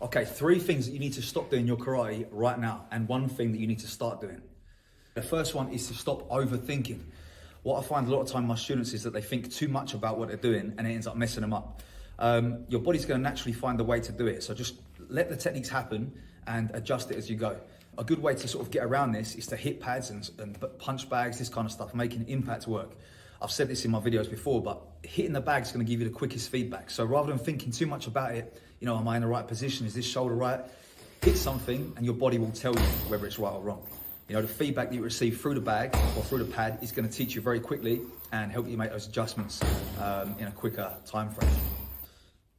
Okay, 3 things that you need to stop doing in your karate right now, and 1 thing that you need to start doing. The first one is to stop overthinking. What I find a lot of time my students is that they think too much about what they're doing and it ends up messing them up. Your body's going to naturally find a way to do it, so just let the techniques happen and adjust it as you go. A good way to sort of get around this is to hit pads and punch bags, this kind of stuff, making impact work. I've said this in my videos before, but hitting the bag is going to give you the quickest feedback. So rather than thinking too much about it, you know, am I in the right position? Is this shoulder right? Hit something and your body will tell you whether it's right or wrong. You know, the feedback that you receive through the bag or through the pad is going to teach you very quickly and help you make those adjustments in a quicker time frame.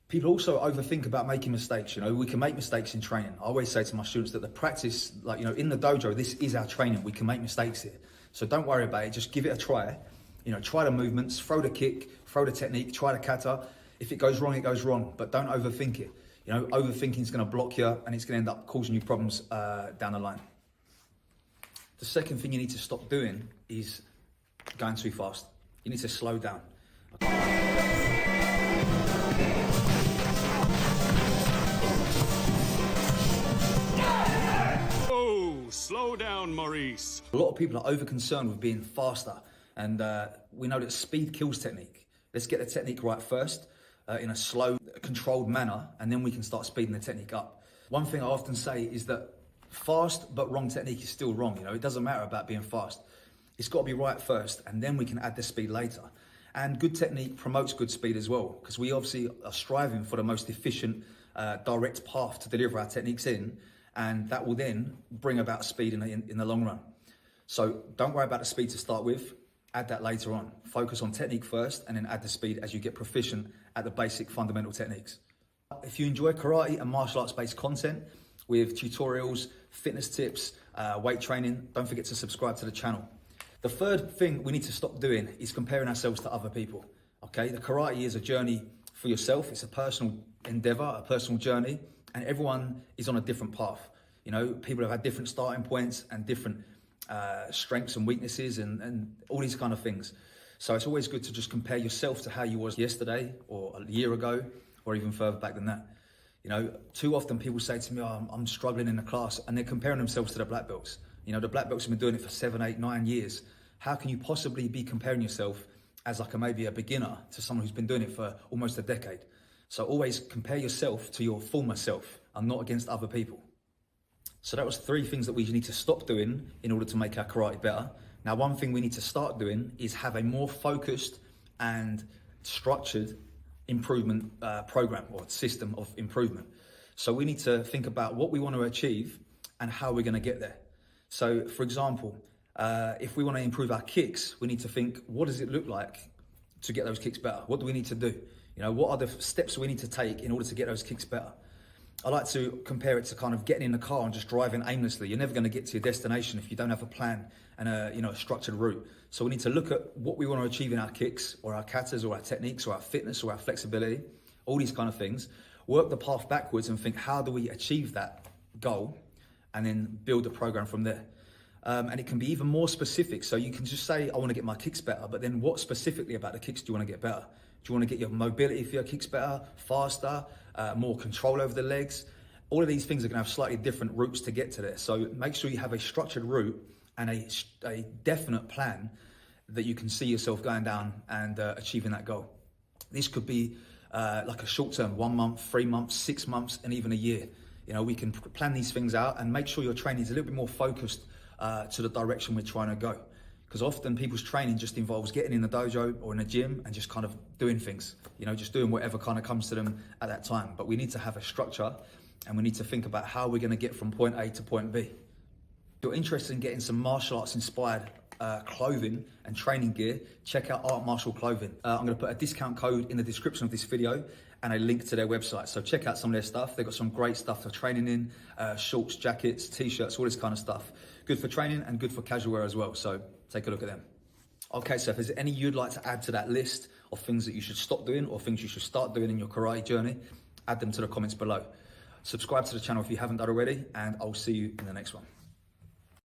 People also overthink about making mistakes. You know, we can make mistakes in training. I always say to my students that the practice, like, you know, in the dojo, this is our training. We can make mistakes here. So don't worry about it. Just give it a try. You know, try the movements, throw the kick, throw the technique, try the kata. If it goes wrong, it goes wrong, but don't overthink it. You know, overthinking is going to block you and it's going to end up causing you problems down the line. The second thing you need to stop doing is going too fast. You need to slow down. Oh, slow down, Maurice. A lot of people are over concerned with being faster, and we know that speed kills technique. Let's get the technique right first in a slow, controlled manner, and then we can start speeding the technique up. One thing I often say is that fast but wrong technique is still wrong. You know, it doesn't matter about being fast. It's got to be right first, and then we can add the speed later. And good technique promotes good speed as well, because we obviously are striving for the most efficient, direct path to deliver our techniques in, and that will then bring about speed in the long run. So don't worry about the speed to start with. Add that later on. Focus on technique first, and then add the speed as you get proficient at the basic fundamental techniques. If you enjoy karate and martial arts based content with tutorials, fitness tips, weight training, don't forget to subscribe to the channel. The third thing we need to stop doing is comparing ourselves to other people. Okay, the karate is a journey for yourself. It's a personal endeavor, a personal journey, and everyone is on a different path. You know, people have had different starting points and different strengths and weaknesses and all these kind of things. So it's always good to just compare yourself to how you was yesterday or a year ago or even further back than that. You know, too often people say to me, oh, I'm struggling in the class, and they're comparing themselves to the black belts. You know, the black belts have been doing it for 7, 8, 9 years. How can you possibly be comparing yourself as like maybe a beginner to someone who's been doing it for almost a decade? So always compare yourself to your former self and not against other people. So that was 3 things that we need to stop doing in order to make our karate better. Now, one thing we need to start doing is have a more focused and structured improvement program or system of improvement. So we need to think about what we want to achieve and how we're going to get there. So for example, if we want to improve our kicks, we need to think, what does it look like to get those kicks better? What do we need to do? You know, what are the steps we need to take in order to get those kicks better? I like to compare it to kind of getting in the car and just driving aimlessly. You're never going to get to your destination if you don't have a plan and a structured route. So we need to look at what we want to achieve in our kicks or our katas or our techniques or our fitness or our flexibility, all these kind of things. Work the path backwards and think, how do we achieve that goal? And then build a program from there. And it can be even more specific. So you can just say, I want to get my kicks better, but then what specifically about the kicks do you want to get better? Do you want to get your mobility for your kicks better, faster, more control over the legs? All of these things are going to have slightly different routes to get to there. So make sure you have a structured route and a definite plan that you can see yourself going down and achieving that goal. This could be like a short term, 1 month, 3 months, 6 months, and even a year. You know, we can plan these things out and make sure your training is a little bit more focused to the direction we're trying to go. Because often people's training just involves getting in the dojo or in a gym and just kind of doing things, you know, just doing whatever kind of comes to them at that time. But we need to have a structure and we need to think about how we're going to get from point A to point B. If you're interested in getting some martial arts inspired clothing and training gear, check out Art Martial Clothing. I'm going to put a discount code in the description of this video and a link to their website. So check out some of their stuff. They've got some great stuff for training in, shorts, jackets, t-shirts, all this kind of stuff. Good for training and good for casual wear as well. So take a look at them. Okay, so if there's any you'd like to add to that list of things that you should stop doing or things you should start doing in your karate journey, add them to the comments below. Subscribe to the channel if you haven't done already, and I'll see you in the next one.